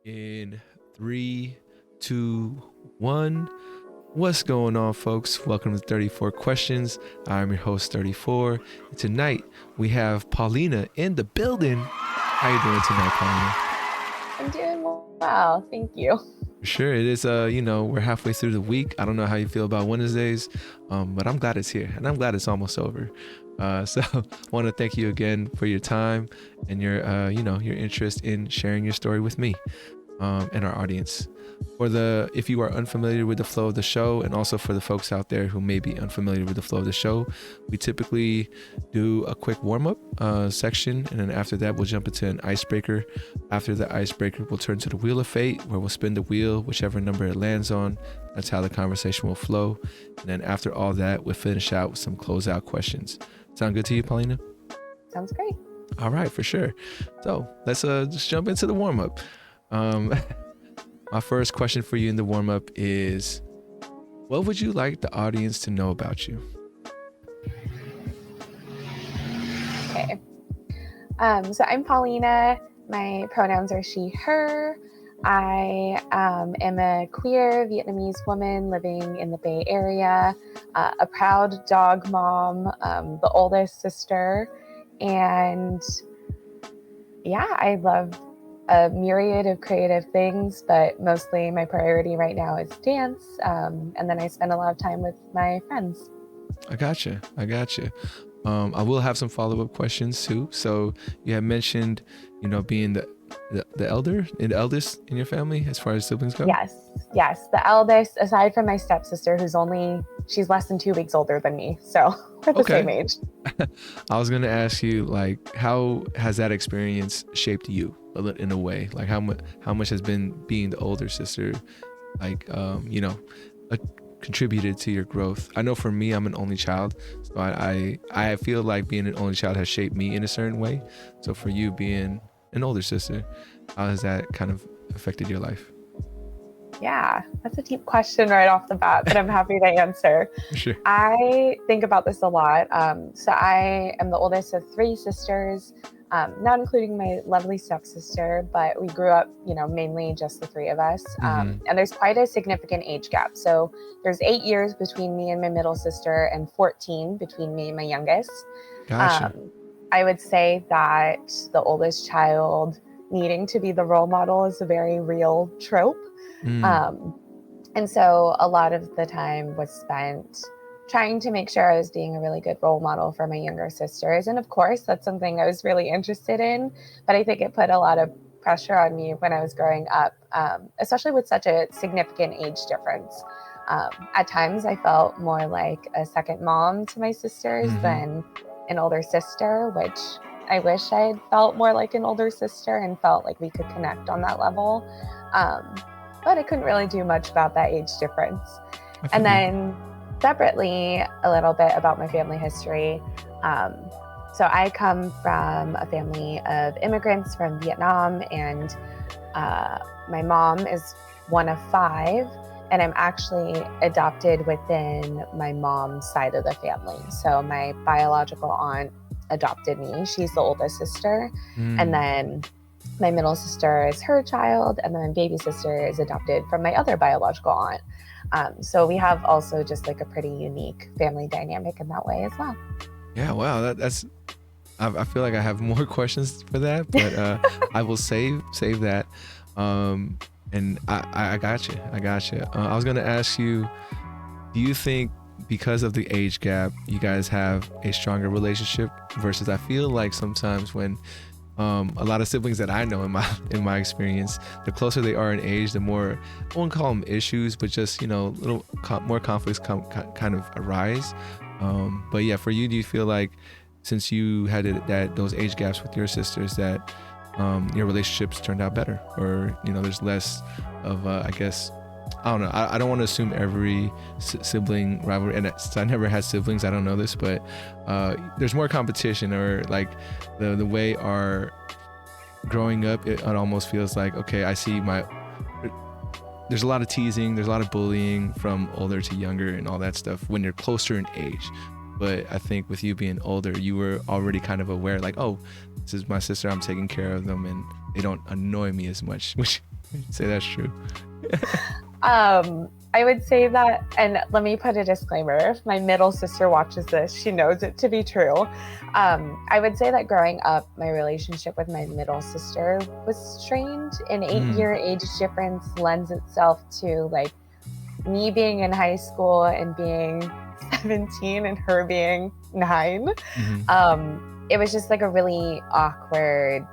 In three, two, one. What's going on, folks? Welcome to 34 Questions. I'm your host, 34. And tonight we have Paulina in the building. How you doing tonight, Paulina? I'm doing well, thank you. Sure, it is. We're halfway through the week. I don't know how you feel about Wednesdays, but I'm glad it's here, and I'm glad it's almost over. So, want to thank you again for your time and your interest in sharing your story with me, and our audience. If you are unfamiliar with the flow of the show, and also for the folks out there who may be unfamiliar with the flow of the show, we typically do a quick warm-up section, and then after that we'll jump into an icebreaker. After the icebreaker, we'll turn to the wheel of fate, where we'll spin the wheel, whichever number it lands on. That's how the conversation will flow. And then after all that, we'll finish out with some closeout questions. Sound good to you, Paulina? Sounds great. All right, for sure. So let's just jump into the warm-up. My first question for you in the warm-up is, what would you like the audience to know about you? Okay. So I'm Paulina. My pronouns are she, her. I am a queer Vietnamese woman living in the Bay Area, a proud dog mom, the oldest sister, and yeah, I love a myriad of creative things, but mostly my priority right now is dance. And then I spend a lot of time with my friends. I gotcha. I will have some follow-up questions too. So you have mentioned, being the eldest in your family as far as siblings go? Yes. The eldest, aside from my stepsister, she's less than 2 weeks older than me. So we're the same age. I was going to ask you, like, how has that experience shaped you in a way? Like how much has been being the older sister, like, contributed to your growth? I know for me, I'm an only child, so I feel like being an only child has shaped me in a certain way. So for you being an older sister, how has that kind of affected your life? Yeah, that's a deep question right off the bat, but I'm happy to answer. Sure. I think about this a lot. So I am the oldest of three sisters, not including my lovely stepsister, but we grew up, mainly just the three of us. And there's quite a significant age gap. So there's 8 years between me and my middle sister and 14 between me and my youngest. Gotcha. I would say that the oldest child needing to be the role model is a very real trope. And so a lot of the time was spent trying to make sure I was being a really good role model for my younger sisters. And of course, that's something I was really interested in, but I think it put a lot of pressure on me when I was growing up, especially with such a significant age difference. At times I felt more like a second mom to my sisters than an older sister, which I wish I had felt more like an older sister and felt like we could connect on that level. But I couldn't really do much about that age difference. And then separately, a little bit about my family history. So I come from a family of immigrants from Vietnam, and my mom is one of five, and I'm actually adopted within my mom's side of the family. So my biological aunt adopted me. She's the oldest sister. And then my middle sister is her child, and then my baby sister is adopted from my other biological aunt. So we have also just like a pretty unique family dynamic in that way as well. Yeah, wow, that's. I feel like I have more questions for that, but I will save that. And I got you. I was gonna ask you, do you think because of the age gap, you guys have a stronger relationship? Versus, I feel like sometimes when a lot of siblings that I know in my experience, the closer they are in age, the more, I won't call them issues, but just little more conflicts kind of arise. But yeah, for you, do you feel like since you had those age gaps with your sisters that your relationships turned out better, or there's less of I guess, I don't know. I don't want to assume every sibling rivalry, and since I never had siblings, I don't know this, but there's more competition, or like the way our growing up, it almost feels like, okay, I see there's a lot of teasing, there's a lot of bullying from older to younger and all that stuff when you're closer in age. but I think with you being older, you were already kind of aware, like, oh, this is my sister, I'm taking care of them, and they don't annoy me as much. Which you say that's true. I would say that, and let me put a disclaimer. If my middle sister watches this, she knows it to be true. I would say that growing up, my relationship with my middle sister was strained. An 8-year age difference lends itself to like me being in high school and being 17 and her being 9. It was just like a really awkward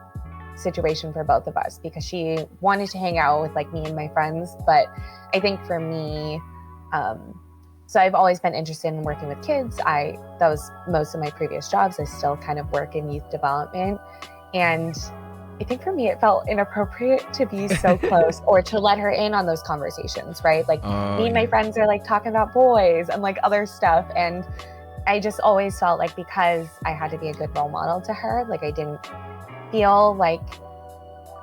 situation for both of us because she wanted to hang out with like me and my friends, but I think for me, so I've always been interested in working with kids. That was most of my previous jobs. I still kind of work in youth development, and I think for me it felt inappropriate to be so close or to let her in on those conversations, right? Like me and my friends are like talking about boys and like other stuff, and I just always felt like because I had to be a good role model to her, like I didn't feel like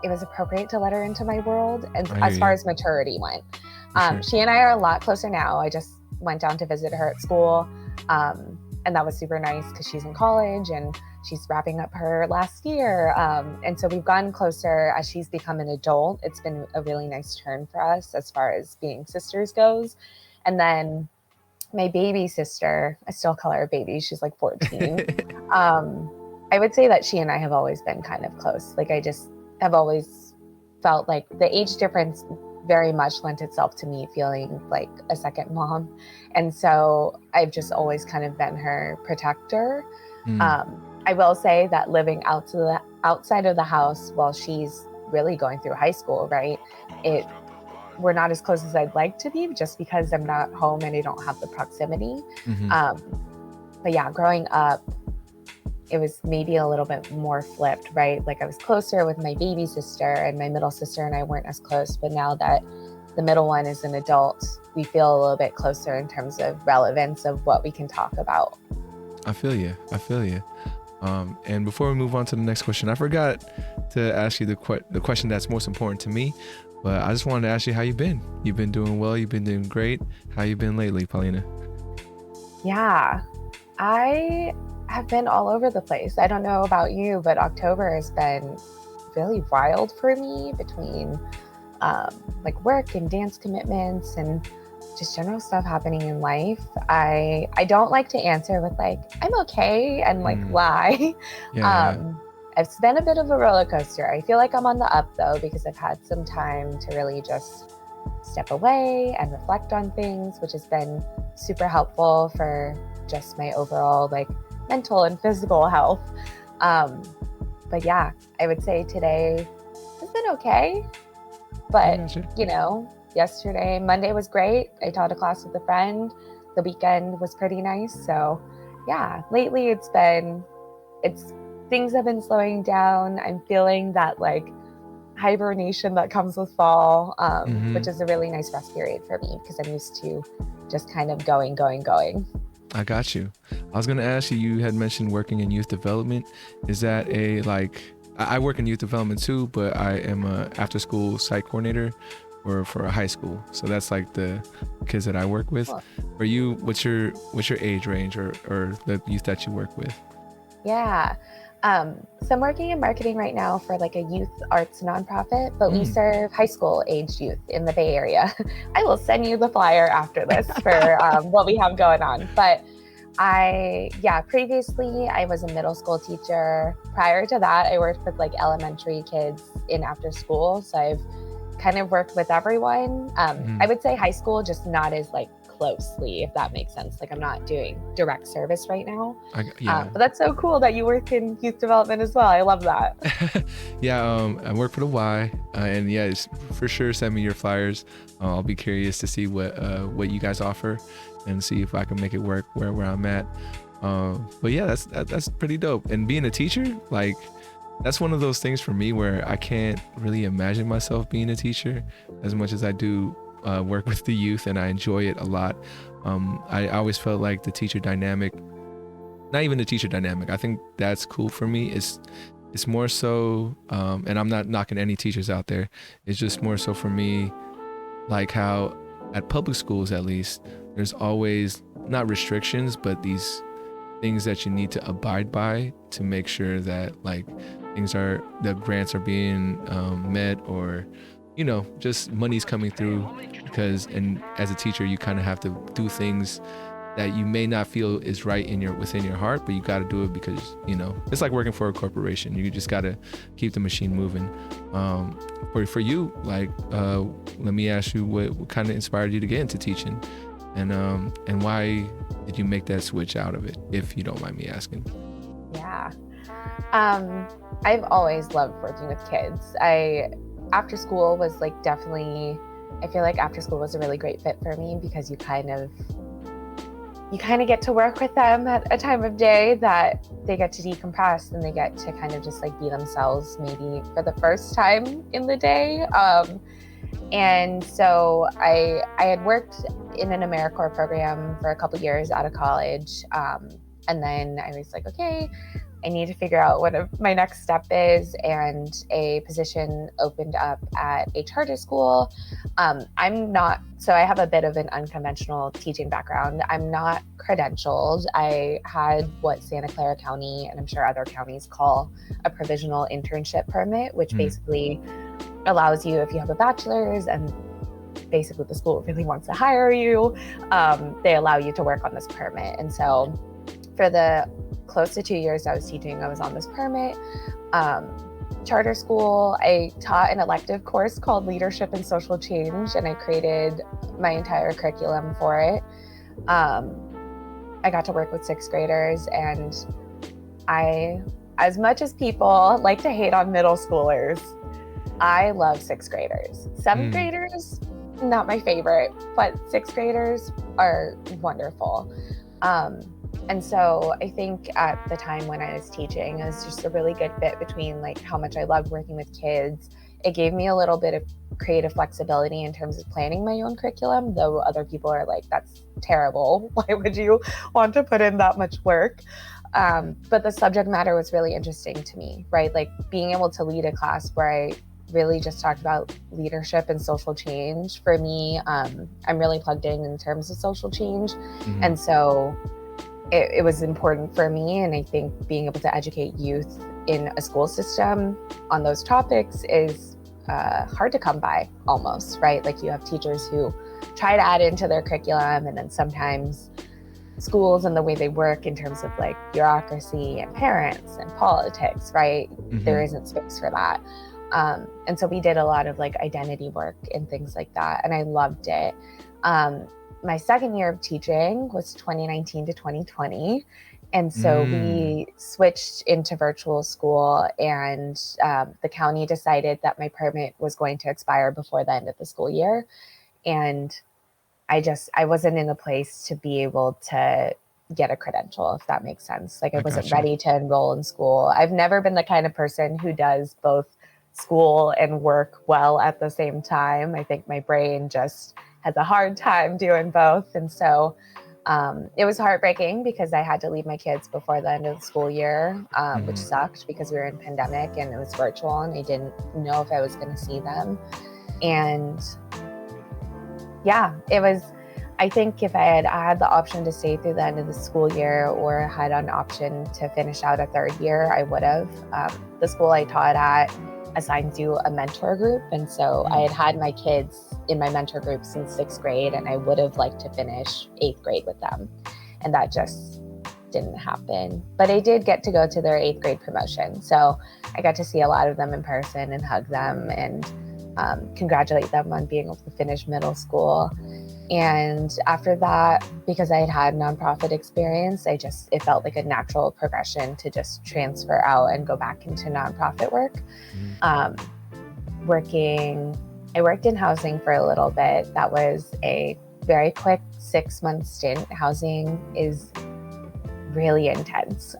it was appropriate to let her into my world. And as far as maturity went, she and I are a lot closer now. I just went down to visit her at school, and that was super nice because she's in college and she's wrapping up her last year, and so we've gotten closer as she's become an adult. It's been a really nice turn for us as far as being sisters goes. And then my baby sister, I still call her a baby, she's like 14. I would say that she and I have always been kind of close. Like I just have always felt like the age difference very much lent itself to me feeling like a second mom. And so I've just always kind of been her protector. I will say that living outside of the house while she's really going through high school, right? We're not as close as I'd like to be just because I'm not home and I don't have the proximity. But yeah, growing up, it was maybe a little bit more flipped, right? Like I was closer with my baby sister, and my middle sister and I weren't as close. But now that the middle one is an adult, we feel a little bit closer in terms of relevance of what we can talk about. I feel you. And before we move on to the next question, I forgot to ask you the question that's most important to me. But I just wanted to ask you how you've been. You've been doing well. You've been doing great. How you been lately, Paulina? Yeah, I have been all over the place. I don't know about you, but October has been really wild for me between like work and dance commitments and just general stuff happening in life. I don't like to answer with like, I'm okay and like lie. It's been a bit of a roller coaster. I feel like I'm on the up though, because I've had some time to really just step away and reflect on things, which has been super helpful for just my overall like mental and physical health. But yeah, I would say today has been okay. But you know, Monday was great. I taught a class with a friend. The weekend was pretty nice. So yeah, lately things have been slowing down. I'm feeling that like hibernation that comes with fall, which is a really nice rest period for me because I'm used to just kind of going. I got you. I was going to ask you, you had mentioned working in youth development. Is that I work in youth development too, but I am a after school site coordinator for a high school. So that's like the kids that I work with. Cool. For you, what's your age range or the youth that you work with? Yeah. So I'm working in marketing right now for like a youth arts nonprofit, but we serve high school aged youth in the Bay Area. I will send you the flyer after this for what we have going on. But previously I was a middle school teacher. Prior to that, I worked with like elementary kids in after school. So I've kind of worked with everyone. I would say high school, just not as like closely, if that makes sense. Like I'm not doing direct service right now. But that's so cool that you work in youth development as well. I love that. I work for the Y, and for sure send me your flyers. I'll be curious to see what you guys offer and see if I can make it work where I'm at. But yeah, that's pretty dope. And being a teacher, like that's one of those things for me where I can't really imagine myself being a teacher as much as I do work with the youth, and I enjoy it a lot. I always felt like the teacher dynamic, not even the teacher dynamic, I think that's cool for me. It's more so, and I'm not knocking any teachers out there, it's just more so for me, like how at public schools at least, there's always not restrictions, but these things that you need to abide by to make sure that like the grants are being met, or just money's coming through, because and as a teacher you kind of have to do things that you may not feel is right within your heart, but you got to do it because it's like working for a corporation. You just got to keep the machine moving. For you, like let me ask you, what kind of inspired you to get into teaching, and why did you make that switch out of it, if you don't mind me asking? Yeah. I've always loved working with kids. After school was like definitely, I feel like after school was a really great fit for me, because you kind of get to work with them at a time of day that they get to decompress, and they get to kind of just like be themselves, maybe for the first time in the day. And so I had worked in an AmeriCorps program for a couple years out of college. And then I was like, okay, I need to figure out what my next step is. And a position opened up at a charter school. So I have a bit of an unconventional teaching background. I'm not credentialed. I had what Santa Clara County, and I'm sure other counties, call a provisional internship permit, which basically allows you, if you have a bachelor's and basically the school really wants to hire you, they allow you to work on this permit. And so for the close to 2 years I was teaching, I was on this permit. Charter school, I taught an elective course called Leadership and Social Change, and I created my entire curriculum for it. I got to work with sixth graders, and as much as people like to hate on middle schoolers, I love sixth graders. Seventh graders, not my favorite, but sixth graders are wonderful. And so I think at the time when I was teaching, it was just a really good fit between like how much I loved working with kids. It gave me a little bit of creative flexibility in terms of planning my own curriculum, though other people are like, that's terrible. Why would you want to put in that much work? But the subject matter was really interesting to me, right? Like being able to lead a class where I really just talked about leadership and social change. For me, I'm really plugged in terms of social change. And so it was important for me. And I think being able to educate youth in a school system on those topics is hard to come by almost, right? Like you have teachers who try to add into their curriculum, and then sometimes schools and the way they work in terms of like bureaucracy and parents and politics, right? There isn't space for that. And so we did a lot of like identity work and things like that. And I loved it. My second year of teaching was 2019 to 2020. And so we switched into virtual school, and the county decided that my permit was going to expire before the end of the school year. And I wasn't in a place to be able to get a credential, if that makes sense. Like I wasn't ready to enroll in school. I've never been the kind of person who does both school and work well at the same time. I think my brain just has a hard time doing both. And so it was heartbreaking because I had to leave my kids before the end of the school year, which sucked because we were in pandemic and it was virtual and I didn't know if I was going to see them. And yeah, I think if I had the option to stay through the end of the school year or had an option to finish out a third year, I would have. The school I taught at assigns you a mentor group. And so I had my kids in my mentor group since sixth grade, and I would have liked to finish eighth grade with them. And that just didn't happen. But I did get to go to their eighth grade promotion. So I got to see a lot of them in person and hug them and congratulate them on being able to finish middle school. And after that, because I had nonprofit experience, it felt like a natural progression to just transfer out and go back into nonprofit work. I worked in housing for a little bit. That was a very quick 6-month stint. Housing is really intense.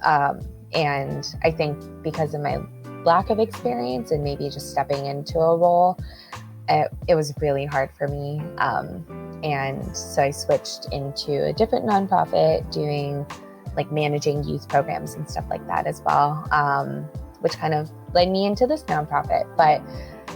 And I think because of my lack of experience and maybe just stepping into a role, it was really hard for me. And so I switched into a different nonprofit doing like managing youth programs and stuff like that as well, which kind of led me into this nonprofit. But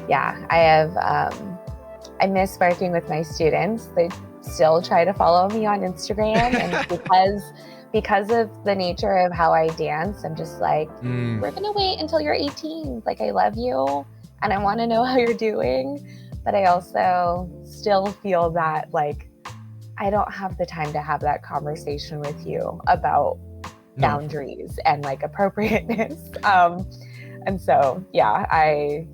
yeah, I miss working with my students. They still try to follow me on Instagram. And because because of the nature of how I dance, I'm just like, we're gonna wait until you're 18. Like, I love you and I want to know how you're doing, but I also still feel that like I don't have the time to have that conversation with you about boundaries and like appropriateness. And so, yeah, I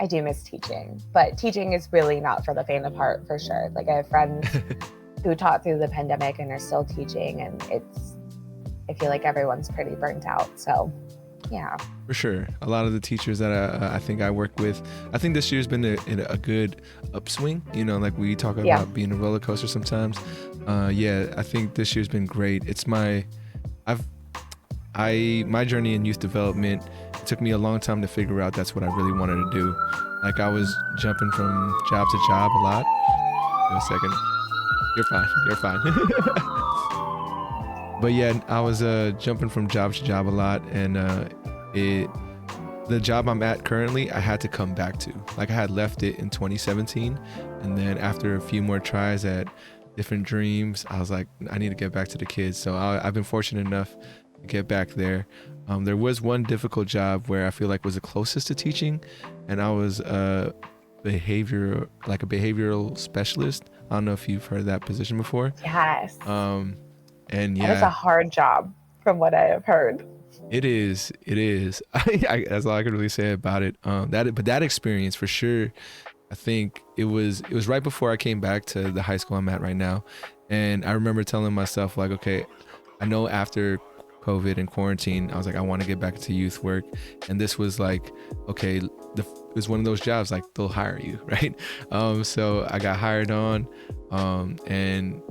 do miss teaching, but teaching is really not for the faint of heart, for sure. Like, I have friends who taught through the pandemic and are still teaching, and I feel like everyone's pretty burnt out. So, yeah. For sure. A lot of the teachers that I think I work with, I think this year's been a good upswing. You know, like we talk about being a roller coaster sometimes. I think this year's been great. It's my journey in youth development. It took me a long time to figure out that's what I really wanted to do. Like, I was jumping from job to job a lot. Wait a second. You're fine. But yeah, I was jumping from job to job a lot, and the job I'm at currently, I had to come back to. Like, I had left it in 2017, and then after a few more tries at different dreams, I was like, I need to get back to the kids. So I've been fortunate enough to get back there. There was one difficult job where I feel like was the closest to teaching, and I was a behavioral specialist. I don't know if you've heard of that position before. Yes. And yeah, that is a hard job from what I have heard. It is. That's all I can really say about it. But that experience for sure, I think it was right before I came back to the high school I'm at right now. And I remember telling myself, like, okay, I know after COVID and quarantine, I was like, I want to get back into youth work. And this was like, okay, it was one of those jobs, like, they'll hire you, right? So I got hired on, and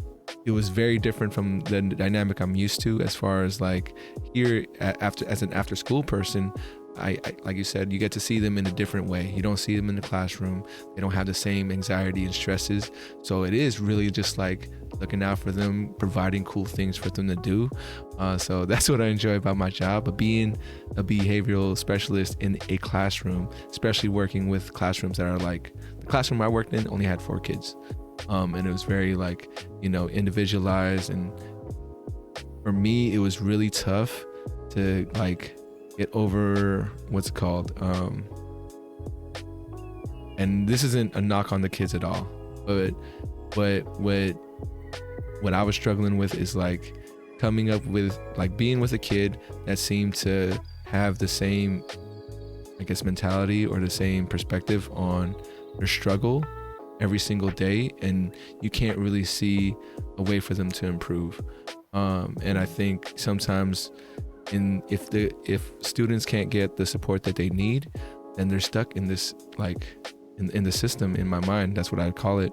it was very different from the dynamic I'm used to, as far as like here as an after school person. I like you said, you get to see them in a different way. You don't see them in the classroom. They don't have the same anxiety and stresses. So it is really just like looking out for them, providing cool things for them to do. So that's what I enjoy about my job. But being a behavioral specialist in a classroom, especially working with classrooms that are like, the classroom I worked in only had 4 kids. And it was very like, individualized. And for me, it was really tough to like get over what's called, and this isn't a knock on the kids at all, but what I was struggling with is like coming up with, like, being with a kid that seemed to have the same, I guess, mentality or the same perspective on their struggle every single day, and you can't really see a way for them to improve. And I think sometimes if students can't get the support that they need, then they're stuck in this, like, in the system. In my mind, that's what I'd call it.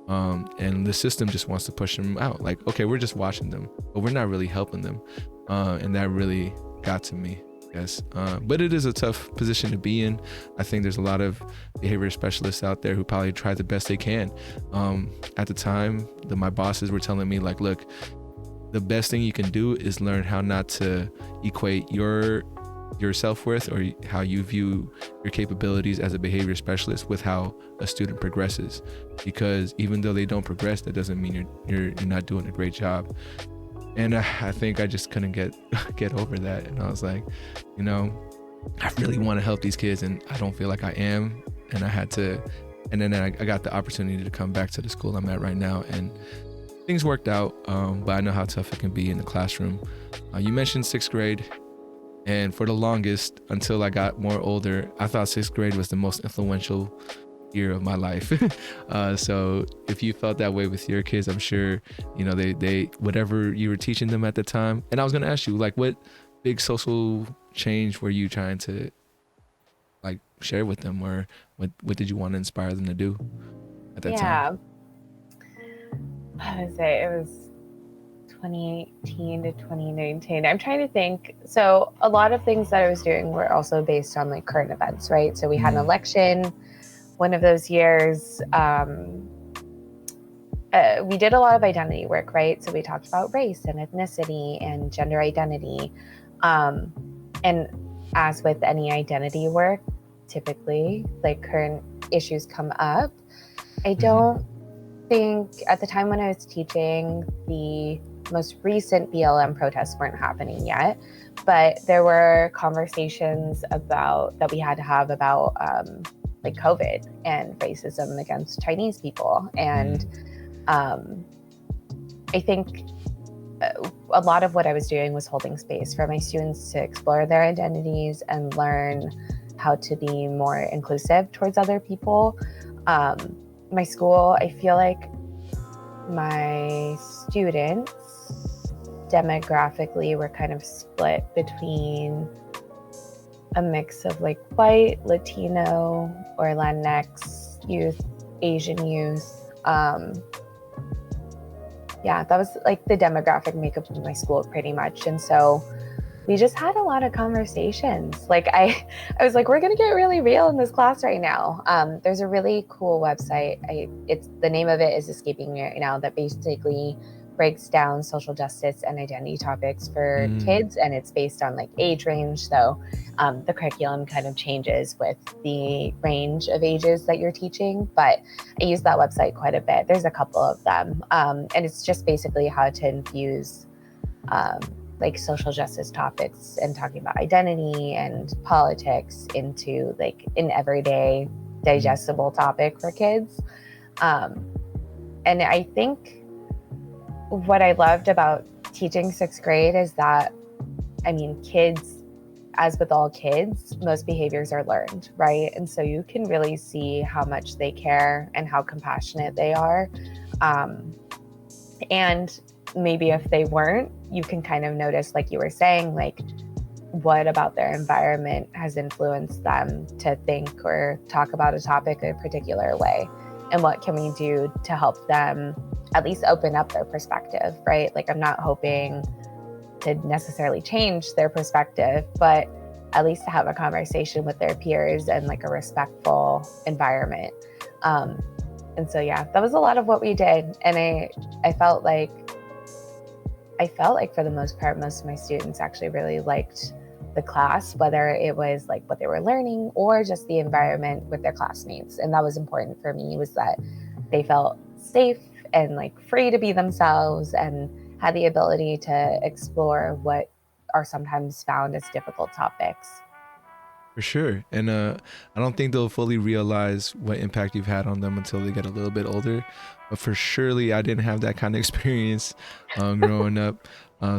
And the system just wants to push them out. Like, okay, we're just watching them, but we're not really helping them. And that really got to me, I guess. But it is a tough position to be in. I think there's a lot of behavior specialists out there who probably try the best they can. At the time, my bosses were telling me, like, look, the best thing you can do is learn how not to equate your self-worth or how you view your capabilities as a behavior specialist with how a student progresses. Because even though they don't progress, that doesn't mean you're not doing a great job. And I think I just couldn't get over that. And I was like, I really want to help these kids, and I don't feel like I am. And I had to, and then I got the opportunity to come back to the school I'm at right now, and things worked out, but I know how tough it can be in the classroom. You mentioned 6th grade, and for the longest, until I got more older, I thought 6th grade was the most influential year of my life. So if you felt that way with your kids, I'm sure, they whatever you were teaching them at the time. And I was going to ask you, like, what big social change were you trying to, like, share with them, or what did you want to inspire them to do at that time? I would say it was 2018 to 2019. I'm trying to think. So a lot of things that I was doing were also based on like current events, right? So we had an election one of those years. We did a lot of identity work, right? So we talked about race and ethnicity and gender identity. And as with any identity work, typically like current issues come up. I don't think at the time when I was teaching, the most recent BLM protests weren't happening yet, but there were conversations that we had to have about like COVID and racism against Chinese people. And I think a lot of what I was doing was holding space for my students to explore their identities and learn how to be more inclusive towards other people. My school, I feel like my students demographically were kind of split between a mix of like white, Latino, or Latinx youth, Asian youth. Yeah, that was like the demographic makeup of my school pretty much. And so we just had a lot of conversations. Like I was like, we're gonna get really real in this class right now. There's a really cool website. It's the name of it is escaping me right now, that basically breaks down social justice and identity topics for kids, and it's based on like age range. So the curriculum kind of changes with the range of ages that you're teaching, but I use that website quite a bit. There's a couple of them, and it's just basically how to infuse like social justice topics and talking about identity and politics into like an everyday digestible topic for kids. And I think what I loved about teaching sixth grade is that, I mean, kids, as with all kids, most behaviors are learned, right? And so you can really see how much they care and how compassionate they are. And maybe if they weren't, you can kind of notice, like you were saying, like what about their environment has influenced them to think or talk about a topic a particular way, and what can we do to help them at least open up their perspective, right? Like I'm not hoping to necessarily change their perspective, but at least to have a conversation with their peers and like a respectful environment. And so, yeah, that was a lot of what we did. And I felt like for the most part, most of my students actually really liked the class, whether it was like what they were learning or just the environment with their classmates. And that was important for me, was that they felt safe and like free to be themselves and had the ability to explore what are sometimes found as difficult topics. For sure. And I don't think they'll fully realize what impact you've had on them until they get a little bit older. But for surely, I didn't have that kind of experience growing up.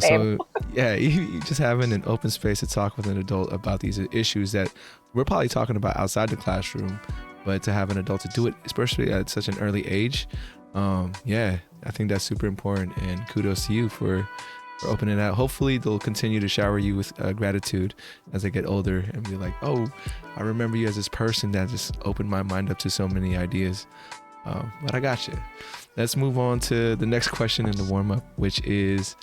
So yeah, you just having an open space to talk with an adult about these issues that we're probably talking about outside the classroom, but to have an adult to do it, especially at such an early age, yeah, I think that's super important. And kudos to you for opening it out. Hopefully they'll continue to shower you with gratitude as they get older and be like, oh, I remember you as this person that just opened my mind up to so many ideas. But I got you. Let's move on to the next question in the warm-up, which is,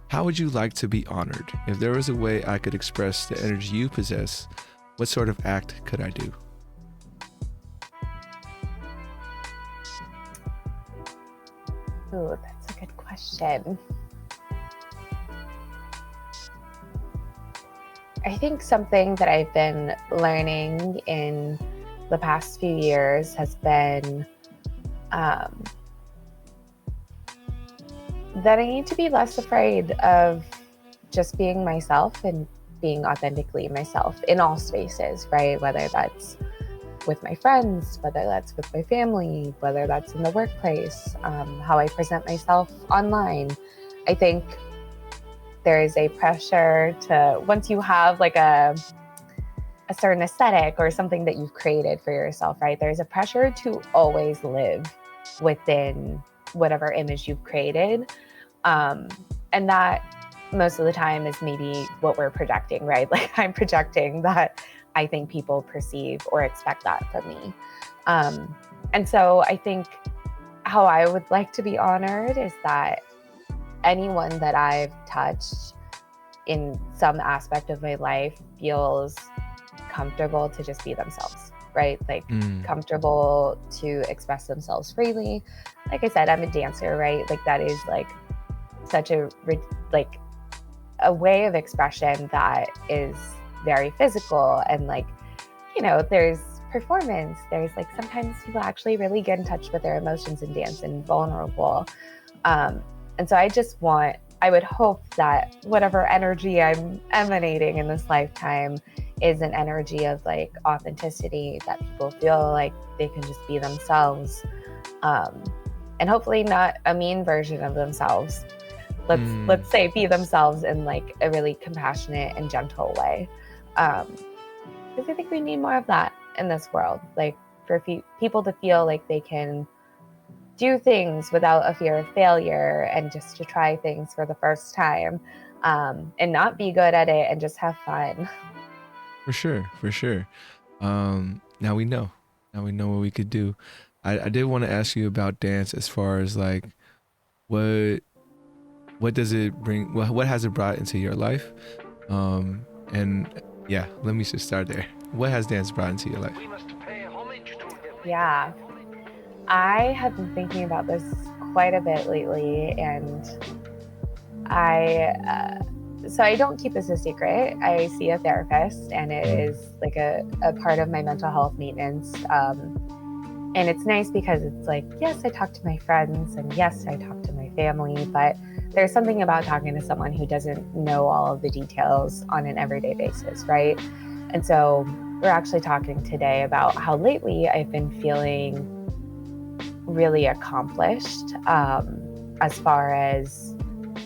how would you like to be honored? If there was a way I could express the energy you possess, what sort of act could I do? Ooh, that's a good question. I think something that I've been learning in the past few years has been that I need to be less afraid of just being myself and being authentically myself in all spaces, right? Whether that's with my friends, whether that's with my family, whether that's in the workplace, how I present myself online. I think there is a pressure to, once you have like a certain aesthetic or something that you've created for yourself, right? There's a pressure to always live within whatever image you've created. And that most of the time is maybe what we're projecting, right? Like I'm projecting that I think people perceive or expect that from me. And so I think how I would like to be honored is that anyone that I've touched in some aspect of my life feels comfortable to just be themselves, right? Like comfortable to express themselves freely. Like I said, I'm a dancer, right? Like that is like such a way of expression that is very physical, and like, you know, there's performance, there's like sometimes people actually really get in touch with their emotions and dance and vulnerable. And so I would hope that whatever energy I'm emanating in this lifetime is an energy of like authenticity, that people feel like they can just be themselves. And hopefully not a mean version of themselves. Let's say be themselves in like a really compassionate and gentle way. Because I think we need more of that in this world, like for people to feel like they can do things without a fear of failure, and just to try things for the first time, and not be good at it and just have fun. For sure, for sure. Now we know. Now we know what we could do. I did want to ask you about dance, as far as like what does it bring? What has it brought into your life? And yeah, let me just start there. What has dance brought into your life? Yeah, I have been thinking about this quite a bit lately, and so I don't keep this a secret. I see a therapist, and it is like a part of my mental health maintenance. And it's nice because it's like, yes, I talk to my friends, and yes, I talk to my family, but there's something about talking to someone who doesn't know all of the details on an everyday basis, right? And so we're actually talking today about how lately I've been feeling really accomplished, as far as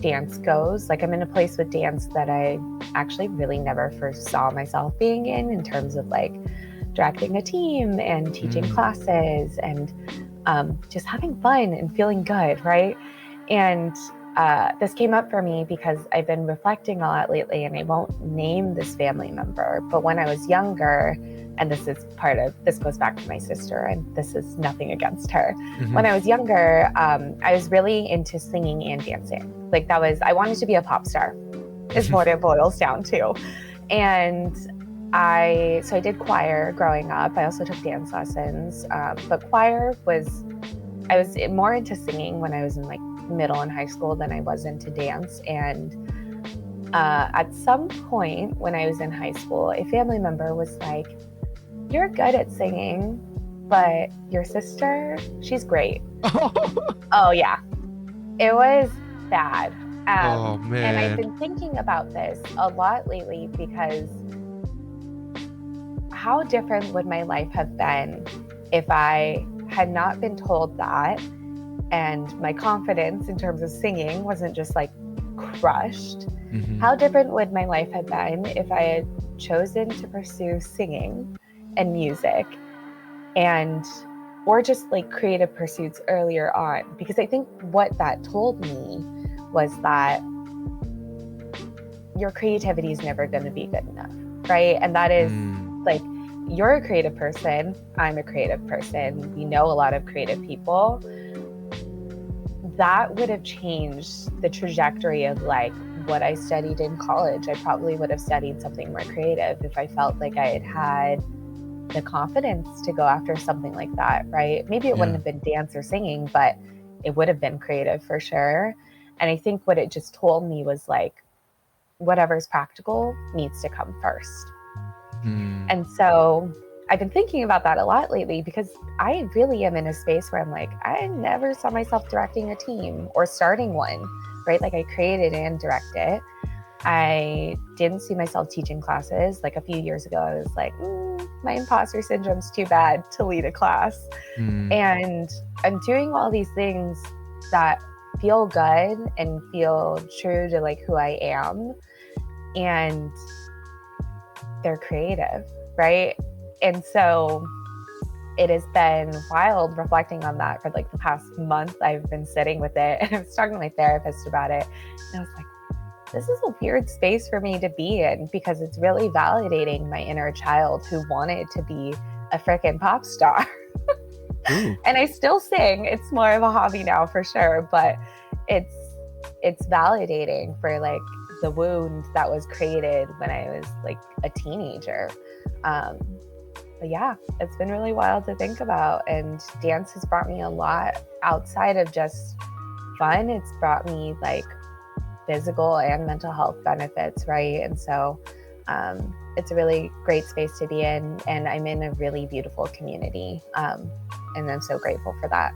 dance goes. Like, I'm in a place with dance that I actually really never first saw myself being in terms of like directing a team and teaching classes, and just having fun and feeling good, right? And this came up for me because I've been reflecting a lot lately, and I won't name this family member, but when I was younger, and this goes back to my sister, and this is nothing against her. When I was younger, I was really into singing and dancing. Like, I wanted to be a pop star, is what it boils down to. And I did choir growing up. I also took dance lessons, but I was more into singing when I was in like middle and high school than I was into dance. And at some point when I was in high school, a family member was like, "You're good at singing, but your sister, she's great." Oh yeah, it was bad. Oh And I've man. been thinking about this a lot lately, because how different would my life have been if I had not been told that, and my confidence in terms of singing wasn't just like crushed? How different would my life have been if I had chosen to pursue singing and music, or just like creative pursuits earlier on? Because I think what that told me was that your creativity is never going to be good enough, right? And that is like, you're a creative person, I'm a creative person, we know a lot of creative people. That would have changed the trajectory of like what I studied in college. I probably would have studied something more creative if I felt like I had the confidence to go after something like that, right? Maybe it wouldn't have been dance or singing, but it would have been creative for sure. And I think what it just told me was like, whatever's practical needs to come first. And so I've been thinking about that a lot lately, because I really am in a space where I'm like, I never saw myself directing a team or starting one, right? Like, I created and directed. I didn't see myself teaching classes. Like, a few years ago, I was like, my imposter syndrome's too bad to lead a class. And I'm doing all these things that feel good and feel true to like who I am, and they're creative, right? And so it has been wild reflecting on that for like the past month. I've been sitting with it, and I was talking to my therapist about it, and I was like, this is a weird space for me to be in, because it's really validating my inner child who wanted to be a freaking pop star. And I still sing. It's more of a hobby now for sure, but it's validating for like the wound that was created when I was like a teenager. But yeah, it's been really wild to think about. And dance has brought me a lot outside of just fun. It's brought me like physical and mental health benefits, right? And so it's a really great space to be in. And I'm in a really beautiful community. And I'm so grateful for that.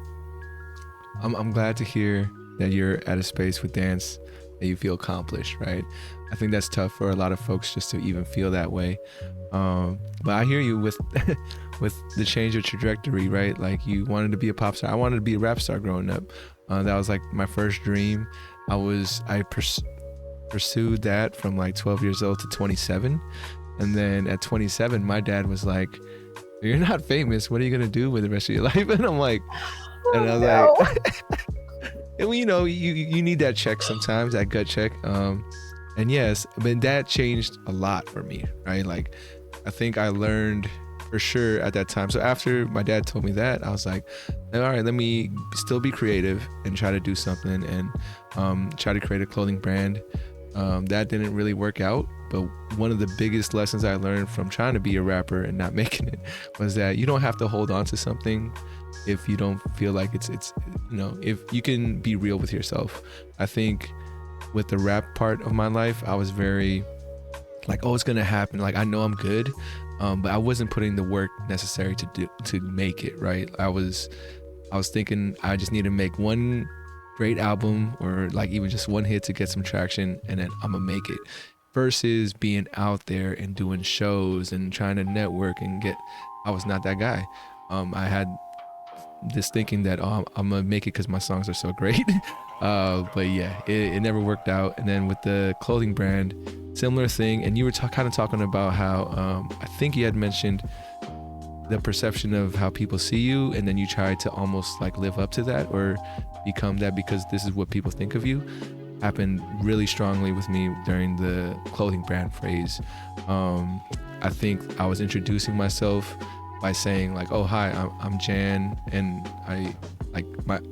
I'm glad to hear that you're at a space with dance that you feel accomplished, right? I think that's tough for a lot of folks just to even feel that way. But I hear you with with the change of trajectory, right? Like you wanted to be a pop star. I wanted to be a rap star growing up. That was like my first dream. I pursued that from like 12 years old to 27. And then at 27, my dad was like, "You're not famous. What are you going to do with the rest of your life?" And I'm like, and I was no. like, and well, you need that check sometimes, that gut check. And yes, but that changed a lot for me, right? Like, I think I learned for sure at that time. So after my dad told me that, I was like, all right, let me still be creative and try to do something and try to create a clothing brand. That didn't really work out, but one of the biggest lessons I learned from trying to be a rapper and not making it was that you don't have to hold on to something if you don't feel like it's if you can be real with yourself. I think with the rap part of my life, I was very like, oh, it's gonna happen, like I know I'm good, but I wasn't putting the work necessary to make it, right? I was thinking I just need to make one great album or like even just one hit to get some traction, and then I'm gonna make it, versus being out there and doing shows and trying to network and I was not that guy. I had this thinking that, oh, I'm gonna make it because my songs are so great. But yeah, it never worked out. And then with the clothing brand, similar thing. And you were kind of talking about how I think you had mentioned the perception of how people see you, and then you try to almost like live up to that or become that because this is what people think of you. Happened really strongly with me during the clothing brand phase. I think I was introducing myself by saying like, oh, hi, I'm Jan, and I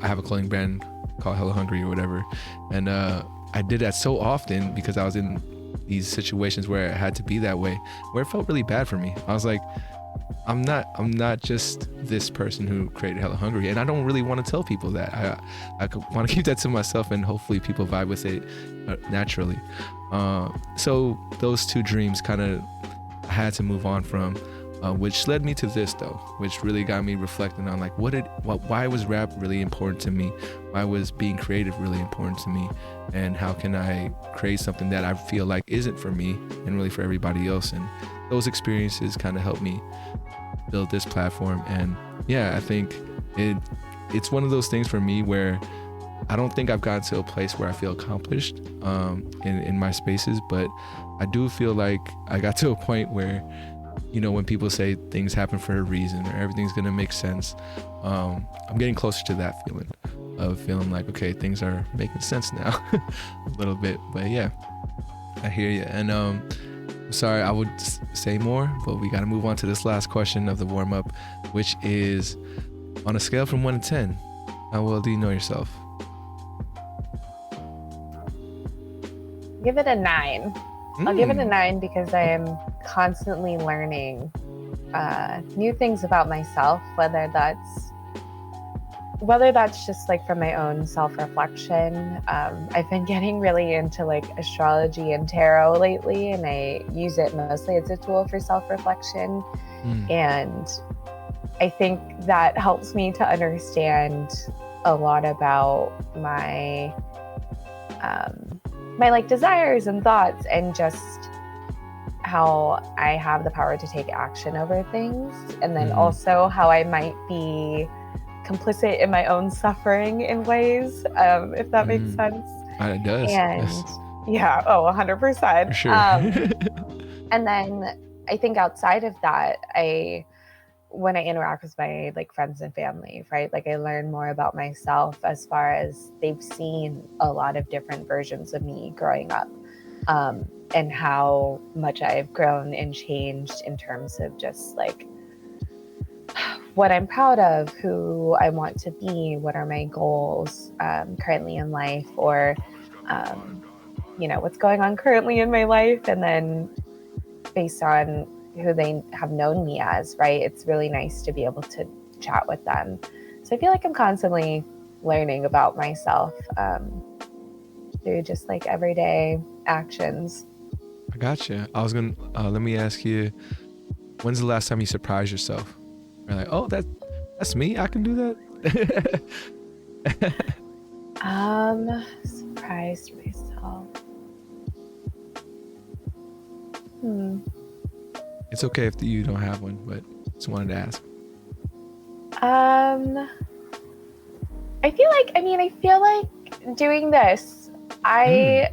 have a clothing brand called Hella Hungry or whatever. And I did that so often because I was in these situations where I had to be that way, where it felt really bad for me. I was like, I'm not just this person who created Hella Hungry, and I don't really want to tell people that. I want to keep that to myself, and hopefully people vibe with it naturally. So those two dreams kind of I had to move on from, which led me to this though, which really got me reflecting on like why was rap really important to me? Why was being creative really important to me? And how can I create something that I feel like isn't for me and really for everybody else? And those experiences kind of helped me build this platform. And yeah, I think it's one of those things for me where I don't think I've gotten to a place where I feel accomplished in my spaces, but I do feel like I got to a point where, when people say things happen for a reason or everything's gonna make sense, I'm getting closer to that feeling of feeling like, okay, things are making sense now a little bit. But yeah, I hear you. And sorry, I would say more, but we got to move on to this last question of the warm-up, which is, on a scale from 1 to 10, how well do you know yourself? Give it a 9. I'll give it a 9 because I am constantly learning new things about myself, whether that's just like from my own self-reflection. I've been getting really into like astrology and tarot lately, and I use it mostly as a tool for self-reflection. And I think that helps me to understand a lot about my like desires and thoughts, and just how I have the power to take action over things, and then also how I might be complicit in my own suffering in ways, if that makes sense. It does. And yes. Yeah, 100%. For sure. And then I think outside of that, when I interact with my like friends and family, right? Like I learn more about myself as far as they've seen a lot of different versions of me growing up, and how much I've grown and changed in terms of just like what I'm proud of, who I want to be, what are my goals currently in life, or what's going on currently in my life, and then based on who they have known me as, right? It's really nice to be able to chat with them. So I feel like I'm constantly learning about myself through just like everyday actions. I gotcha. I was gonna let me ask you, when's the last time you surprised yourself? You're like, oh, that's me, I can do that. Surprised myself. It's okay if you don't have one, but just wanted to ask. I feel like doing this, I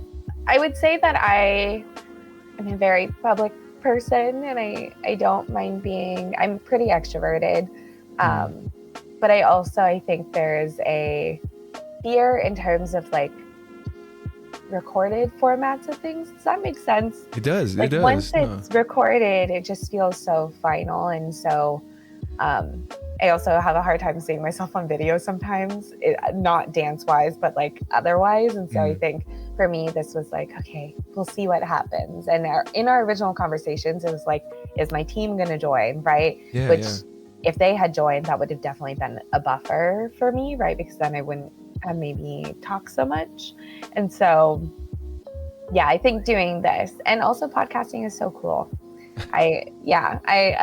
would say that I am a very public person, and I don't mind I'm pretty extroverted. But I think there's a fear in terms of like recorded formats of things. Does that make sense? It does. Like, it does. once it's recorded, it just feels so final. And so I also have a hard time seeing myself on video sometimes, not dance wise, but like otherwise. And so I think for me, this was like, okay, we'll see what happens. And in our original conversations, it was like, is my team going to join? Right. Yeah, Which if they had joined, that would have definitely been a buffer for me. Right. Because then I wouldn't have maybe talk so much. And so, yeah, I think doing this and also podcasting is so cool. I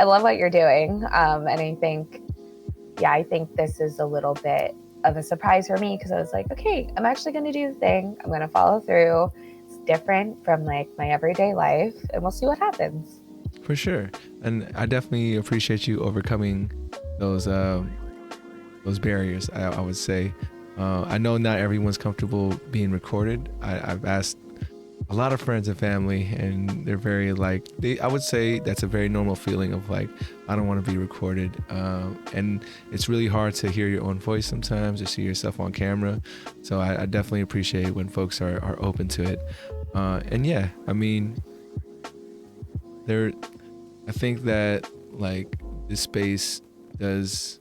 love what you're doing. And I think this is a little bit of a surprise for me because I was like, okay, I'm actually going to do the thing. I'm going to follow through. It's different from like my everyday life, and we'll see what happens. For sure. And I definitely appreciate you overcoming those barriers, I would say. I know not everyone's comfortable being recorded. I've asked a lot of friends and family, and they're very like, I would say that's a very normal feeling of like, I don't want to be recorded. And it's really hard to hear your own voice sometimes or see yourself on camera. So I definitely appreciate when folks are open to it. And yeah, I mean, I think that like this space does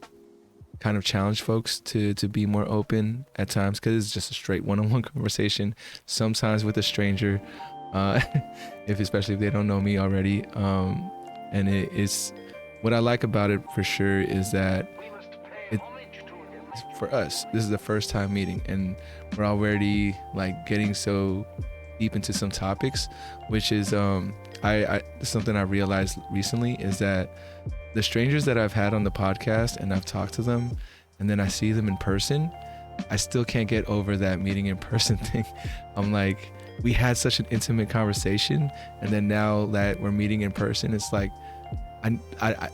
kind of challenge folks to be more open at times, because it's just a straight one-on-one conversation, sometimes with a stranger, especially if they don't know me already. And it's what I like about it for sure is that for us, this is the first time meeting, and we're already like getting so deep into some topics, which is something I realized recently is that the strangers that I've had on the podcast and I've talked to them and then I see them in person, I still can't get over that meeting in person thing. I'm like, we had such an intimate conversation, and then now that we're meeting in person, it's like I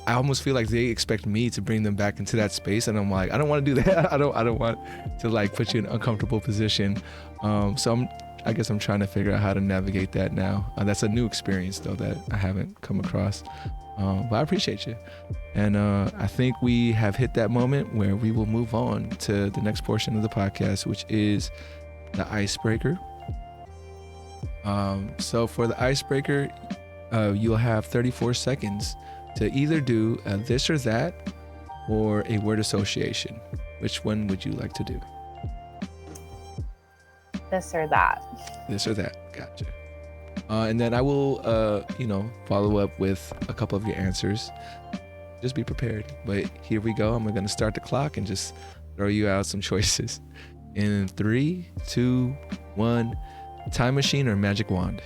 almost feel like they expect me to bring them back into that space, and I'm like, I don't want to do that. I don't want to like put you in an uncomfortable position. So I guess I'm trying to figure out how to navigate that now. That's a new experience though that I haven't come across. But I appreciate you. And I think we have hit that moment where we will move on to the next portion of the podcast, which is the icebreaker. So for the icebreaker, you'll have 34 seconds to either do a this or that or a word association. Which one would you like to do? This or that. This or that. Gotcha. And then I will, follow up with a couple of your answers. Just be prepared. But here we go. I'm going to start the clock and just throw you out some choices. In 3, 2, 1. Time machine or magic wand?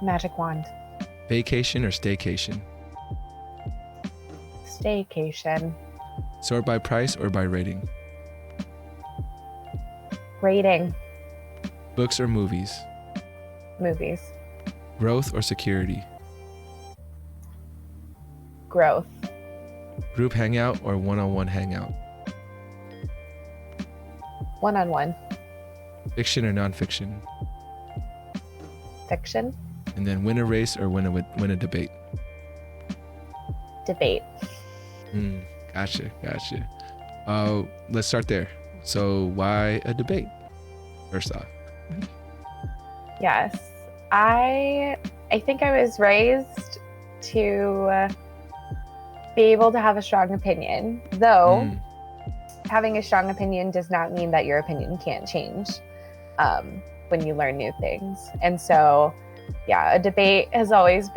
Magic wand. Vacation or staycation? Staycation. Sort by price or by rating? Rating. Books or movies? Movies. Growth or security? Growth. Group hangout or one-on-one hangout? One-on-one. Fiction or nonfiction? Fiction. And then win a race or win a debate? Debate. Gotcha. Let's start there. So why a debate? First off. Yes. I think I was raised to be able to have a strong opinion, though having a strong opinion does not mean that your opinion can't change when you learn new things. And so, yeah, a debate I have always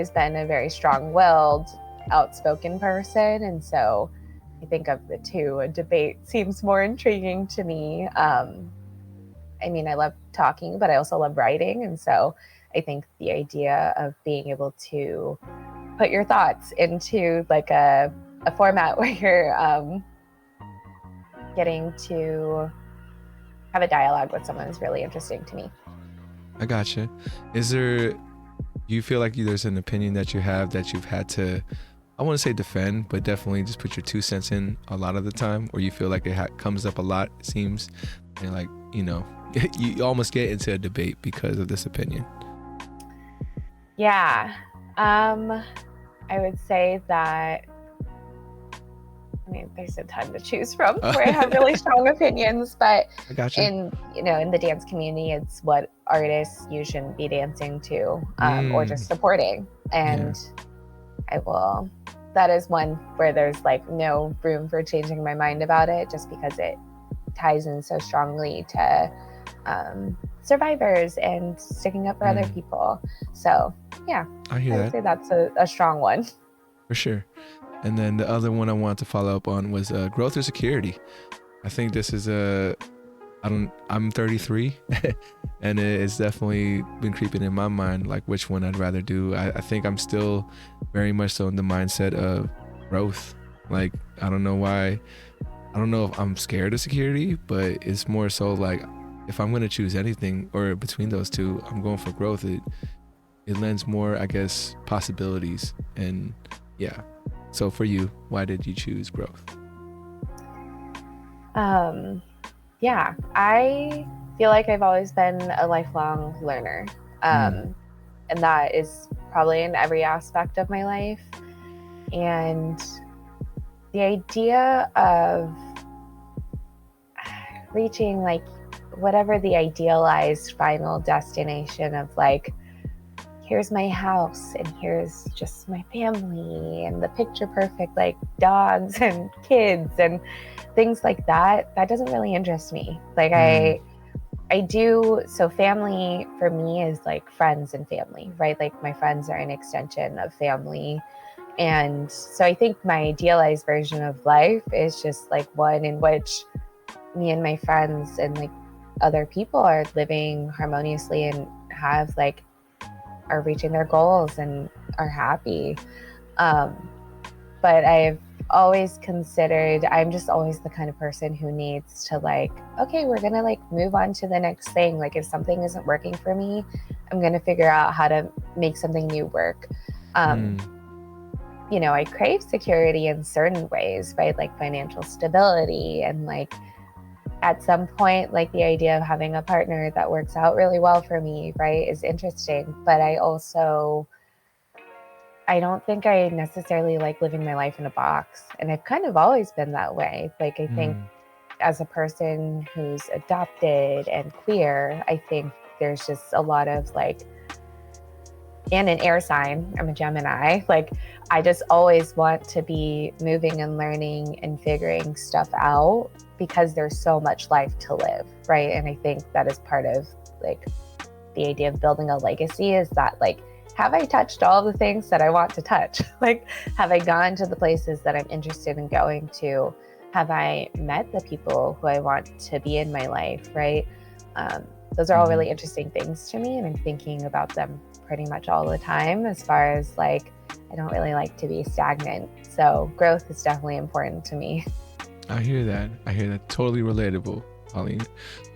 been a very strong-willed, outspoken person. And so I think of the two, a debate seems more intriguing to me. I love talking, but I also love writing. And so I think the idea of being able to put your thoughts into like a format where you're getting to have a dialogue with someone is really interesting to me. I gotcha. Do you feel like there's an opinion that you have that you've had to, I want to say defend, but definitely just put your 2 cents in a lot of the time, or you feel like it comes up a lot, it seems, and like, you almost get into a debate because of this opinion? Yeah. I would say that, I mean, there's a ton to choose from where I have really strong opinions, but I gotcha. in the dance community, it's what artists you shouldn't be dancing to, or just supporting. And that is one where there's like no room for changing my mind about it, just because it ties in so strongly to survivors and sticking up for other people. So yeah, I would say that's a strong one. For sure. And then the other one I wanted to follow up on was growth or security. I think this is I'm 33 and it's definitely been creeping in my mind, like which one I'd rather do. I think I'm still very much so in the mindset of growth. Like, I don't know why. I don't know if I'm scared of security, but it's more so like, if I'm going to choose anything or between those two, I'm going for growth. It lends more, I guess, possibilities. And yeah. So for you, why did you choose growth? Yeah, I feel like I've always been a lifelong learner. And that is probably in every aspect of my life. And the idea of reaching like whatever the idealized final destination of like, here's my house and here's just my family and the picture perfect like dogs and kids and things like that doesn't really interest me. Like I do, so family for me is like friends and family, right? Like my friends are an extension of family. And so I think my idealized version of life is just like one in which me and my friends and like other people are living harmoniously and are reaching their goals and are happy. But I've always considered, I'm just always the kind of person who needs to like, okay, we're gonna like move on to the next thing. Like if something isn't working for me, I'm gonna figure out how to make something new work. I crave security in certain ways, right? Like financial stability and like at some point, like the idea of having a partner that works out really well for me, right, is interesting. But I don't think I necessarily like living my life in a box. And I've kind of always been that way. Like, I think as a person who's adopted and queer, I think there's just a lot of like, and an air sign, I'm a Gemini, like I just always want to be moving and learning and figuring stuff out because there's so much life to live, right? And I think that is part of like the idea of building a legacy, is that like, have I touched all the things that I want to touch? Like, have I gone to the places that I'm interested in going to? Have I met the people who I want to be in my life, right? Those are all really interesting things to me, and I'm thinking about them pretty much all the time, as far as like, I don't really like to be stagnant. So growth is definitely important to me. I hear that. Totally relatable, Paulina.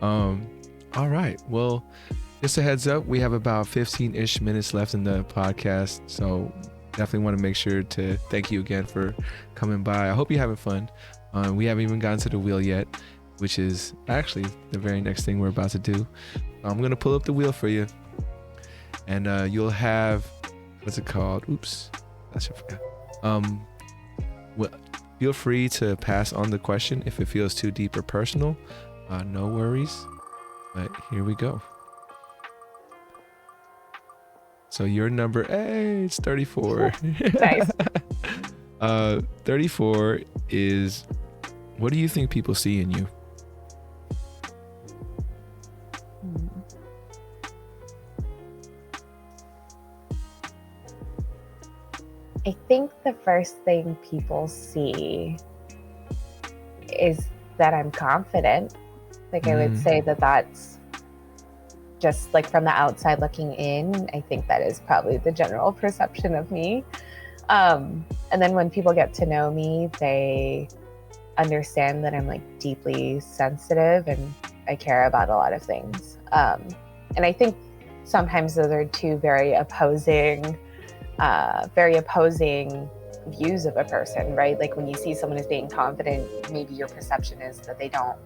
All right. Well, just a heads up, we have about 15-ish minutes left in the podcast. So definitely want to make sure to thank you again for coming by. I hope you're having fun. We haven't even gotten to the wheel yet, which is actually the very next thing we're about to do. I'm going to pull up the wheel for you. And you'll have, what's it called? Oops, I should forget. Well, feel free to pass on the question if it feels too deep or personal. No worries. But here we go. So your number, hey, it's 34. Nice. 34 is, what do you think people see in you? I think the first thing people see is that I'm confident. Like I would say that that's just like from the outside looking in. I think that is probably the general perception of me. And then when people get to know me, they understand that I'm like deeply sensitive, and I care about a lot of things. And I think sometimes those are two very opposing views of a person, right? Like when you see someone as being confident, maybe your perception is that they don't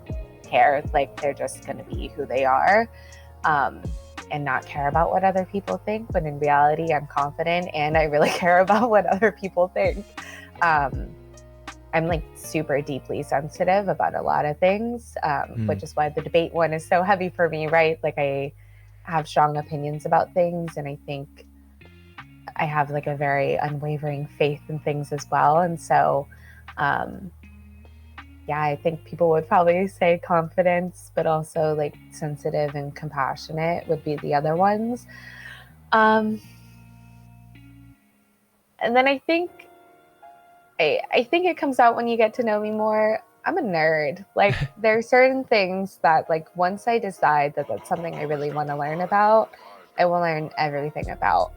care, like they're just going to be who they are, and not care about what other people think. But in reality, I'm confident and I really care about what other people think. I'm like super deeply sensitive about a lot of things, which is why the debate one is so heavy for me, right? Like I have strong opinions about things, and I think I have like a very unwavering faith in things as well. And so, yeah, I think people would probably say confidence, but also like sensitive and compassionate would be the other ones. And then I think it comes out when you get to know me more. I'm a nerd. Like there are certain things that like once I decide that that's something I really want to learn about, I will learn everything about.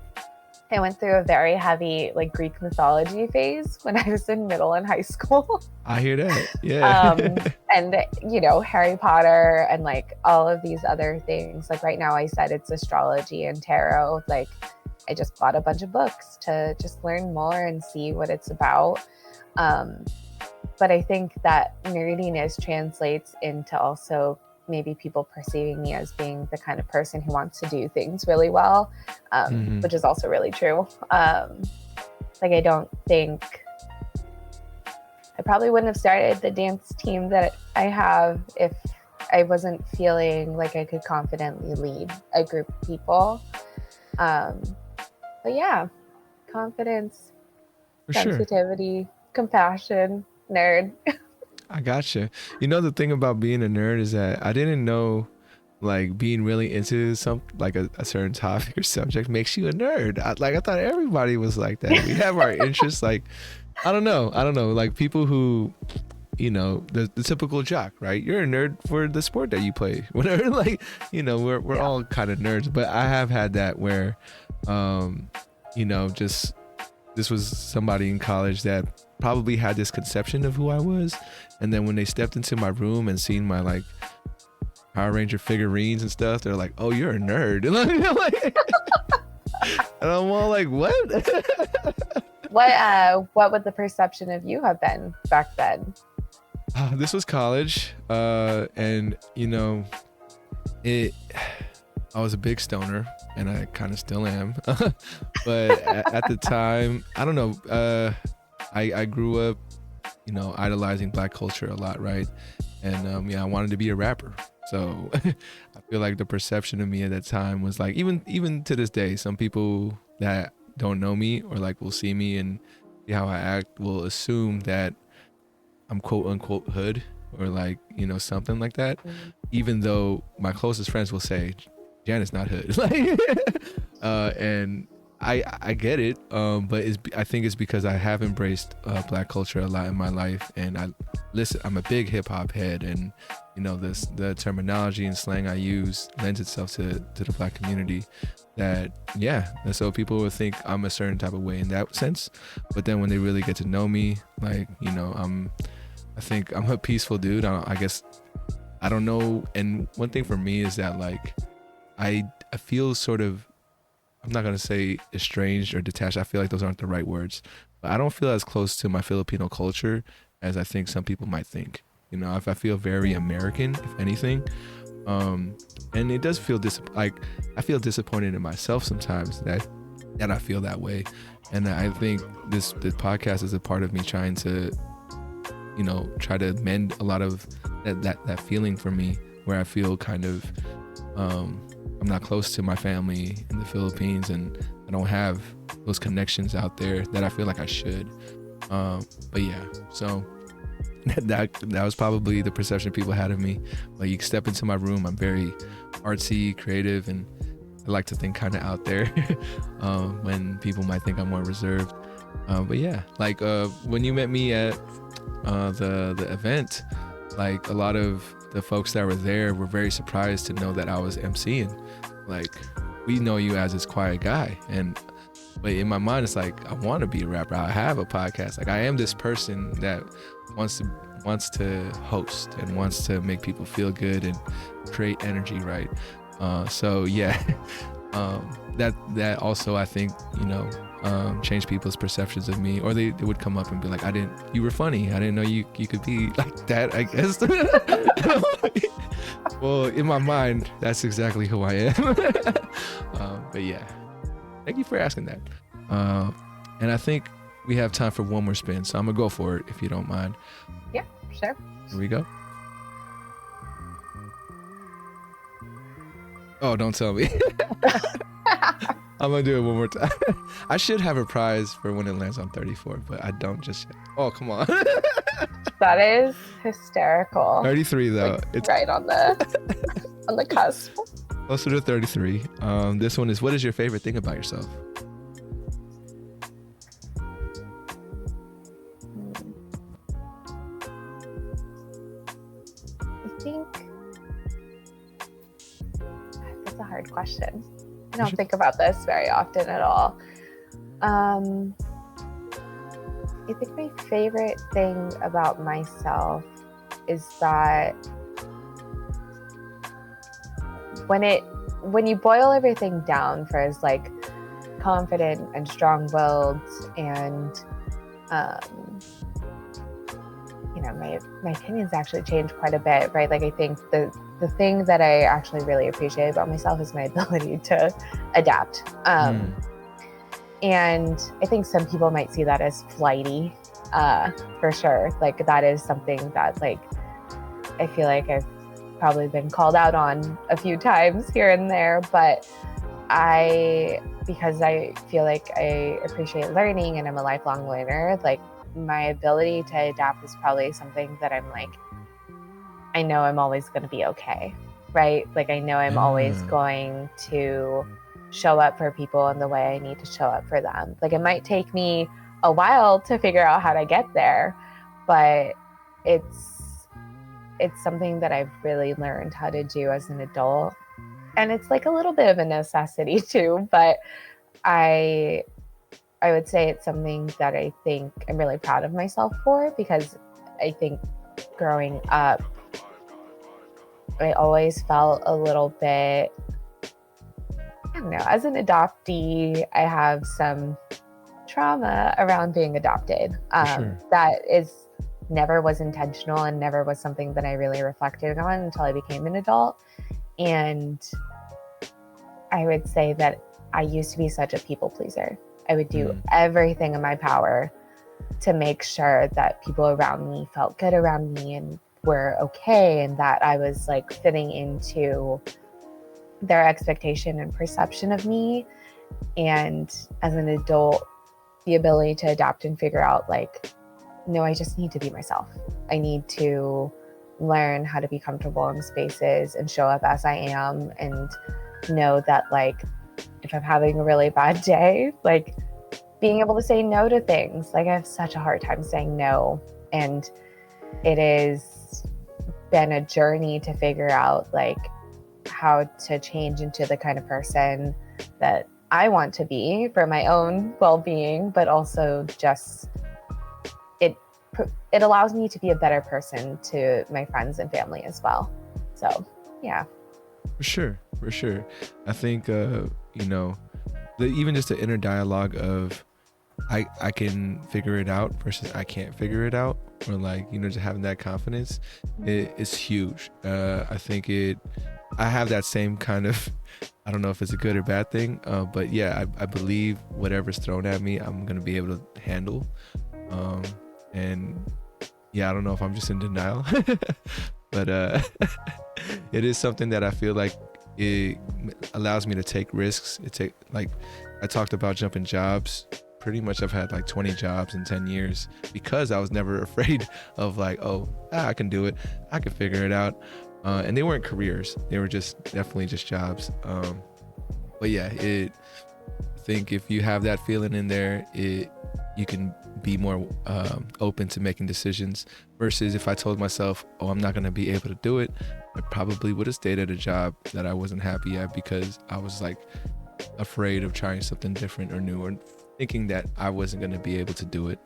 I went through a very heavy like Greek mythology phase when I was in middle and high school. I hear that. Yeah. And you know, Harry Potter and like all of these other things. Like right now I said it's astrology and tarot. Like I just bought a bunch of books to just learn more and see what it's about. But I think that nerdiness translates into also maybe people perceiving me as being the kind of person who wants to do things really well, which is also really true. Like I don't think I probably wouldn't have started the dance team that I have if I wasn't feeling like I could confidently lead a group of people. But yeah, confidence, For sensitivity, sure. compassion, nerd. I gotcha. You know, the thing about being a nerd is that I didn't know like being really into some like a certain topic or subject makes you a nerd. I thought everybody was like that. We have our interests. Like I don't know. Like people who, you know, the typical jock, right? You're a nerd for the sport that you play. Whatever. Like, you know, we're all kind of nerds. But I have had that where, you know, just this was somebody in college that probably had this conception of who I was, and then when they stepped into my room and seen my like Power Ranger figurines and stuff, they're like, "Oh, you're a nerd," and I'm all like, "What?" What would the perception of you have been back then? This was college, and you know, I was a big stoner, and I kind of still am. But at the time, I don't know. I grew up, you know, idolizing Black culture a lot, right? And yeah, I wanted to be a rapper. So I feel like the perception of me at that time was like, even to this day, some people that don't know me or like will see me and see how I act will assume that I'm quote unquote hood or like, you know, something like that. Even though my closest friends will say, Janet's not hood. And I get it, but I think it's because I have embraced Black culture a lot in my life, and I'm a big hip hop head, and you know the terminology and slang I use lends itself to the Black community. That and so people will think I'm a certain type of way in that sense, but then when they really get to know me, like, you know, I think I'm a peaceful dude. I guess I don't know. And one thing for me is that like I feel sort of, I'm not going to say estranged or detached. I feel like those aren't the right words. But I don't feel as close to my Filipino culture as I think some people might think. You know, if I feel very American, if anything. And it does feel I feel disappointed in myself sometimes that I feel that way. And I think this podcast is a part of me trying to, you know, try to mend a lot of that feeling for me, where I feel kind of, I'm not close to my family in the Philippines, and I don't have those connections out there that I feel like I should. But yeah, so that was probably the perception people had of me. Like, you step into my room, I'm very artsy, creative, and I like to think kind of out there when people might think I'm more reserved. But yeah, like when you met me at the event, like a lot of the folks that were there were very surprised to know that I was emceeing. Like, we know you as this quiet guy, and But in my mind, it's like, I want to be a rapper. I have a podcast. Like, I am this person that wants to host and wants to make people feel good and create energy, right? So yeah, that also, I think, changed people's perceptions of me, or they would come up and be like, you were funny. I didn't know you could be like that, I guess. Well, in my mind, that's exactly who I am. But yeah, thank you for asking that. And I think we have time for one more spin, so I'm gonna go for it if you don't mind. Yeah, sure. Here we go. Oh, don't tell me. I'm gonna do it one more time. I should have a prize for when it lands on 34, but I don't just yet. Oh, come on. That is hysterical. 33 though. Like, it's right on the cusp. Closer to 33. This one is, what is your favorite thing about yourself? I think that's a hard question. I don't think about this very often at all. I think my favorite thing about myself is that when you boil everything down for as like confident and strong-willed and my opinions actually changed quite a bit, right? Like, I think the thing that I actually really appreciate about myself is my ability to adapt. And I think some people might see that as flighty, for sure. Like, that is something that, like, I feel like I've probably been called out on a few times here and there, but because I feel like I appreciate learning and I'm a lifelong learner, like, my ability to adapt is probably something that I'm like, I know I'm always going to be okay, right? Like, I know I'm always going to show up for people in the way I need to show up for them. Like, it might take me a while to figure out how to get there, but it's something that I've really learned how to do as an adult. And it's like a little bit of a necessity too, but I would say it's something that I think I'm really proud of myself for, because I think growing up, I always felt a little bit, I don't know, as an adoptee, I have some trauma around being adopted. Sure. That never was intentional and never was something that I really reflected on until I became an adult. And I would say that I used to be such a people pleaser. I would do everything in my power to make sure that people around me felt good around me and were okay, and that I was like fitting into their expectation and perception of me. And as an adult, the ability to adapt and figure out, like, no, I just need to be myself. I need to learn how to be comfortable in spaces and show up as I am, and know that, like, if I'm having a really bad day, like, being able to say no to things. Like, I have such a hard time saying no, and it has been a journey to figure out, like, how to change into the kind of person that I want to be for my own well-being, but also just it allows me to be a better person to my friends and family as well. So yeah. For sure. I think even just the inner dialogue of I can figure it out versus I can't figure it out, or like, just having that confidence, it's huge. I think I have that same kind of, I don't know if it's a good or bad thing, but yeah, I believe whatever's thrown at me, I'm gonna be able to handle. And yeah, I don't know if I'm just in denial, but it is something that I feel like it allows me to take risks. Like, I talked about jumping jobs. Pretty much I've had like 20 jobs in 10 years because I was never afraid of like, I can do it. I can figure it out. And they weren't careers. They were definitely just jobs. But yeah, I think if you have that feeling in there, you can be more open to making decisions, versus if I told myself, I'm not going to be able to do it, I probably would have stayed at a job that I wasn't happy at, because I was like, afraid of trying something different or new, or thinking that I wasn't going to be able to do it.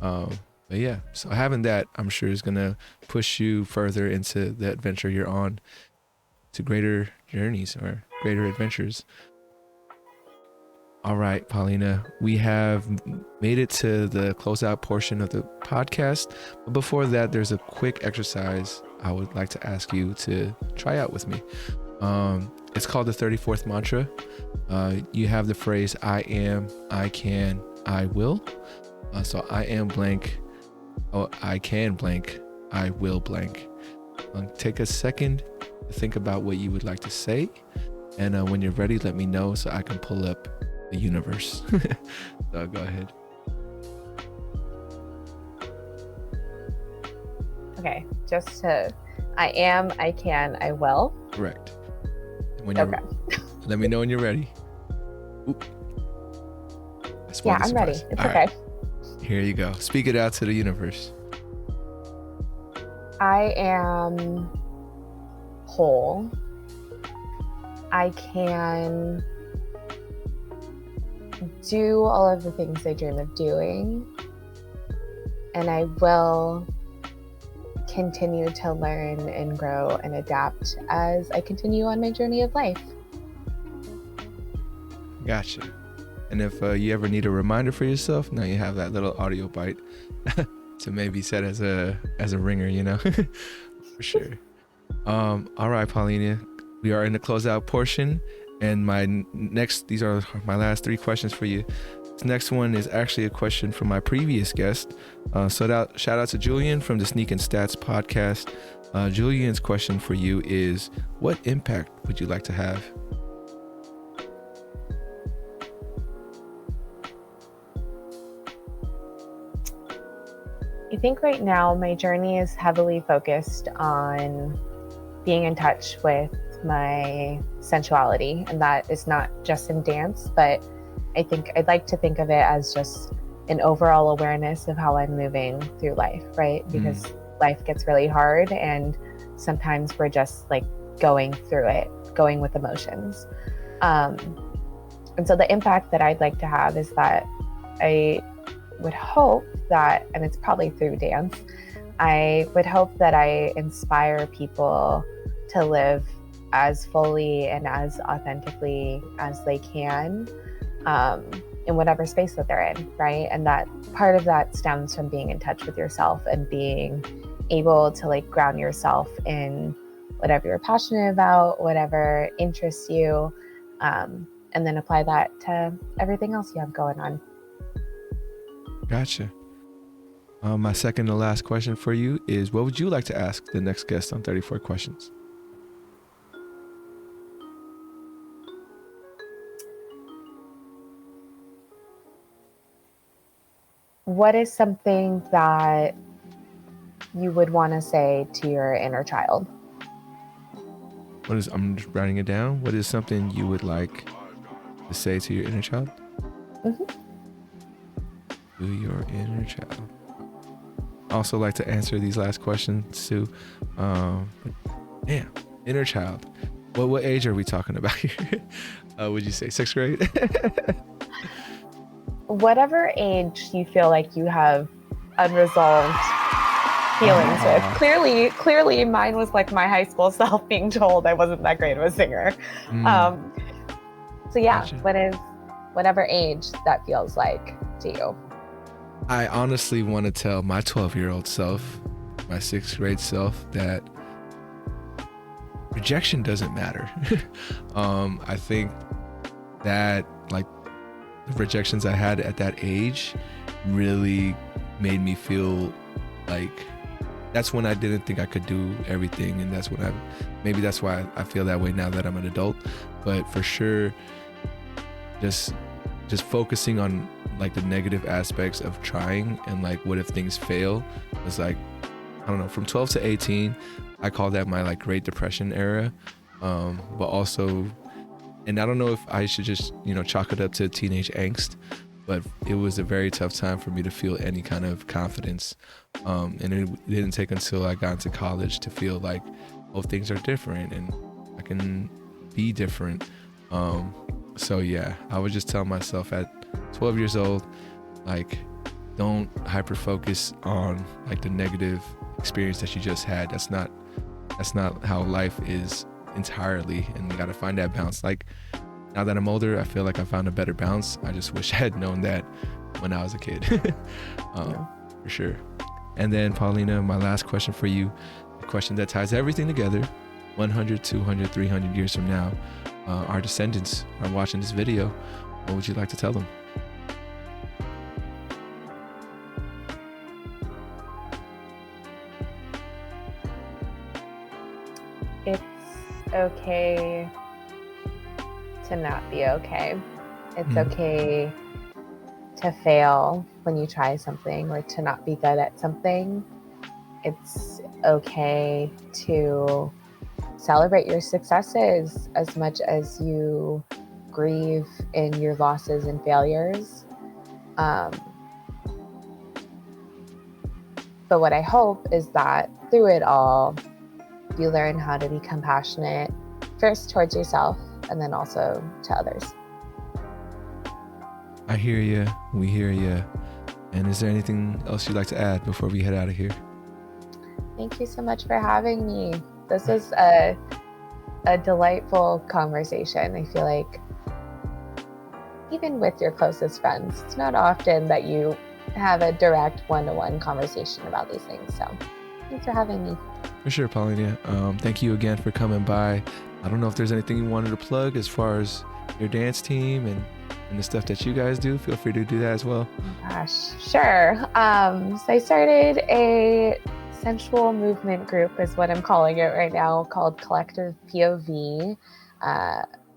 But yeah, so having that, I'm sure, is going to push you further into the adventure you're on, to greater journeys or greater adventures. All right, Paulina, we have made it to the closeout portion of the podcast. But before that, there's a quick exercise I would like to ask you to try out with me. It's called the 34th mantra. You have the phrase, I am, I can, I will. So I am blank. Oh, I can blank. I will blank. Take a second to think about what you would like to say. And when you're ready, let me know so I can pull up the universe. So go ahead. Okay, just to, I am, I can, I will. Correct. When you're, let me know when you're ready. Oop. Yeah, I'm ready. It's all okay. Right. Here you go. Speak it out to the universe. I am whole. I can do all of the things I dream of doing, and I will continue to learn and grow and adapt as I continue on my journey of life. Gotcha. And if you ever need a reminder for yourself, now you have that little audio bite to maybe set as a ringer, you know. For sure. All right, Paulina, we are in the closeout portion, and these are my last 3 questions for you. This next one is actually a question from my previous guest. Shout out to Julian from the Sneak and Stats podcast. Julian's question for you is, what impact would you like to have? I think right now my journey is heavily focused on being in touch with my sensuality, and that is not just in dance, but I think I'd like to think of it as just an overall awareness of how I'm moving through life, right? Because life gets really hard, and sometimes we're just like going through it, going with emotions. And so the impact that I'd like to have is that I would hope that, and it's probably through dance, I would hope that I inspire people to live as fully and as authentically as they can in whatever space that they're in, right? And that part of that stems from being in touch with yourself and being able to like ground yourself in whatever you're passionate about, whatever interests you, and then apply that to everything else you have going on. Gotcha. My second to last question for you is, what would you like to ask the next guest on 34 Questions? What is something that you would want to say to your inner child? I'm just writing it down. What is something you would like to say to your inner child? Mm-hmm. To your inner child. I also like to answer these last questions too. Inner child. What age are we talking about here? Would you say 6th grade? Whatever age you feel like you have unresolved feelings with. Clearly mine was like my high school self being told I wasn't that great of a singer. So yeah, gotcha. Whatever age that feels like to you. I honestly want to tell my 12-year-old self, my 6th grade self, that rejection doesn't matter. I think that like the rejections I had at that age really made me feel like that's when I didn't think I could do everything, and that's when maybe that's why I feel that way now that I'm an adult. But for sure, just focusing on like the negative aspects of trying, and like what if things fail, was like, I don't know, from 12 to 18, I call that my like Great Depression era. But also, and I don't know if I should just, chalk it up to teenage angst, but it was a very tough time for me to feel any kind of confidence. And it didn't take until I got into college to feel like, oh, things are different and I can be different. So yeah, I would just tell myself at 12 years old, like, don't hyper focus on like the negative experience that you just had. That's not how life is entirely, and you got to find that balance. Like, now that I'm older, I feel like I found a better balance. I just wish I had known that when I was a kid. For sure. And then Paulina, my last question for you, the question that ties everything together, 100, 200, 300 years from now, our descendants are watching this video. What would you like to tell them? It's okay to not be okay. It's okay to fail when you try something or to not be good at something. It's okay to celebrate your successes as much as you grieve in your losses and failures. But what I hope is that through it all, you learn how to be compassionate, first towards yourself and then also to others. I hear you. We hear you. And is there anything else you'd like to add before we head out of here? Thank you so much for having me. This was a delightful conversation. I feel like even with your closest friends, it's not often that you have a direct one-to-one conversation about these things. So thanks for having me. For sure, Paulina. Thank you again for coming by. I don't know if there's anything you wanted to plug as far as your dance team and the stuff that you guys do. Feel free to do that as well. Oh gosh, sure. So I started a sensual movement group is what I'm calling it right now, called Collective POV.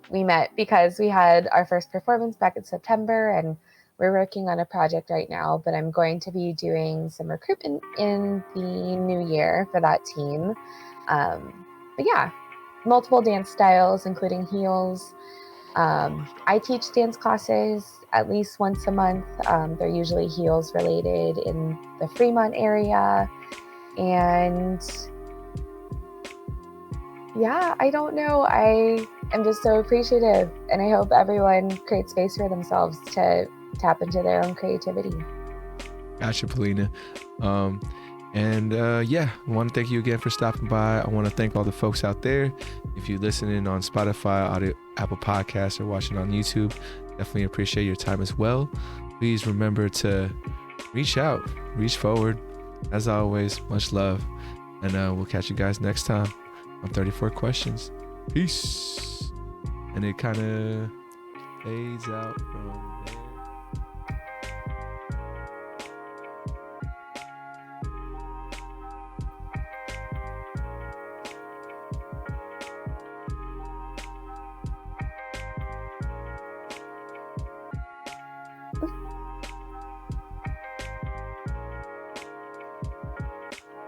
We met because we had our first performance back in September, and we're working on a project right now, but I'm going to be doing some recruitment in the new year for that team. But yeah, multiple dance styles, including heels. I teach dance classes at least once a month. They're usually heels related in the Fremont area. And yeah, I don't know. I am just so appreciative, and I hope everyone creates space for themselves to tap into their own creativity. Gotcha, Paulina. Yeah, I want to thank you again for stopping by. I want to thank all the folks out there. If you're listening on Spotify, Apple Podcasts, or watching on YouTube, definitely appreciate your time as well. Please remember to reach out, reach forward. As always, much love. And we'll catch you guys next time on 34 Questions. Peace. And it kind of fades out from there.